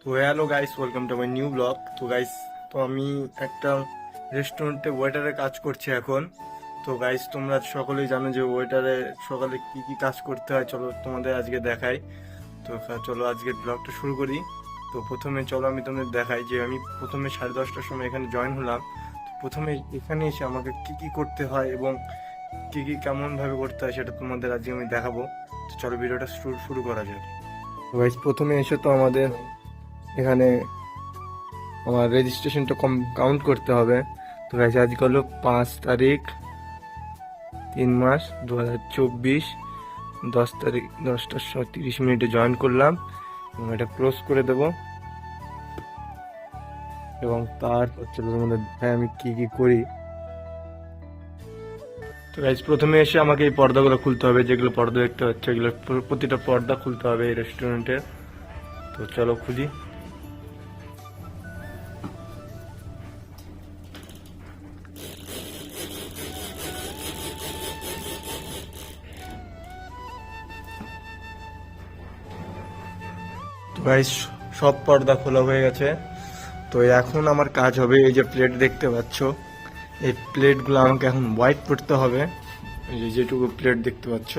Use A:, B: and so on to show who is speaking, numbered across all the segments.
A: তো hello guys, welcome to my new blog. তো guys, তো আমি একটা রেস্টুরেন্টে ওয়েটারে কাজ করছি এখন। তো গাইস, তোমরা সকলেই জানো যে ওয়েটারে সকালে কি কি কাজ করতে হয়। চলো তোমাদের আজকে দেখাই। তো চলো আজকে ব্লগটা শুরু করি। তো প্রথমে চলো আমি তোমাদের দেখাই যে আমি প্রথমে 10:30টার সময় এখানে জয়েন হলাম। তো প্রথমে এখানে এসে আমাকে কি কি করতে হয় এবং কি কি কেমন ভাবে করতে হয় সেটা তোমাদের আজকে আমি দেখাবো। তো চলো ভিডিওটা শুরু করা যাক। গাইস, প্রথমে এসে তো আমাদের এখানে আমার রেজিস্ট্রেশনটা কাউন্ট করতে হবে। তো গাইস, আজকে হলো 5 তারিখ 3 মাস 2024, 10 তারিখ 10:30 জয়েন করলাম এবং এটা ক্লোজ করে দেব। এবং তারপর চলো তোমাদের দেখাই আমি কি কি করি। তো গাইস, প্রথমে এসে আমাকে এই পর্দাগুলো খুলতে হবে, যেগুলো পর্দা দেখতে হচ্ছে এগুলো প্রতিটা পর্দা খুলতে হবে এই রেস্টুরেন্টের। তো চলো খুলি। তো গাইস, সব পর্দা খোলা হয়ে গেছে। তো এখন আমার কাজ হবে, এই যে প্লেট দেখতে পাচ্ছ, এই প্লেটগুলো আমাকে এখন হোয়াইট করতে হবে। এই যে যেটুকু প্লেট দেখতে পাচ্ছ,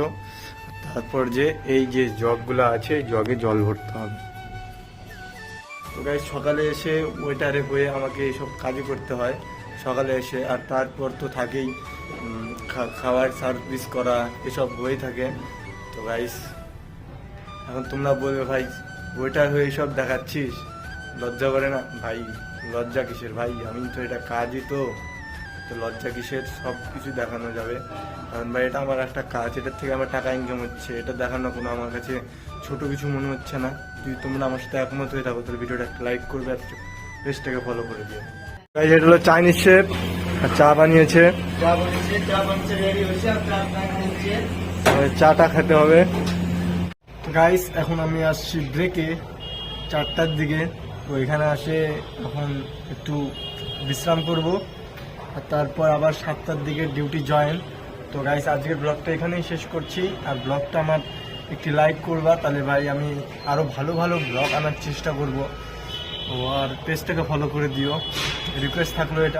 A: তারপর যে এই যে জগগুলো আছে এই জগে জল ভরতে হবে। তো গাইস, সকালে এসে ওয়েটারে হয়ে আমাকে এইসব কাজই করতে হয় সকালে এসে। আর তারপর তো থাকেই খাবার সার্ভিস করা, এসব হয়ে থাকে। তো গাইস, এখন তোমরা বলবে ভাই ওয়েটার হয়ে সব দেখাচ্ছিস, লজ্জা করে না? ভাই লজ্জা কিসের ভাই, আমি তো এটা কাজই তো। তো লজ্জা কিসের, সব কিছু দেখানো যাবে। কারণ ভাই এটা আমার একটা কাজ, এটার থেকে আমার টাকা ইনকাম হচ্ছে, এটা দেখানো কোনো আমার কাছে ছোট কিছু মনে হচ্ছে না। যদি তোমরা আমার সাথে একমত হয়ে থাকো তাহলে ভিডিওটা একটা লাইক করবে আর পেজটাকে ফলো করে দিও। গাইস, এটা হলো চাইনিজ শেফ আর চা বানিয়েছে, চাটা খেতে হবে। গাইস, এখন আমি আসছি ব্রেকে 4টার দিকে। তো এখানে আসে এখন একটু বিশ্রাম করব, আর তারপর আবার 7টার দিকে ডিউটি জয়েন। তো গাইস, আজকের ব্লগটা এখানেই শেষ করছি। আর ব্লগটা আমার একটি লাইক করবা, তাহলে ভাই আমি আরও ভালো ভালো ব্লগ আনার চেষ্টা করব। আর পেজটাকে ফলো করে দিও, রিকোয়েস্ট থাকলো এটা।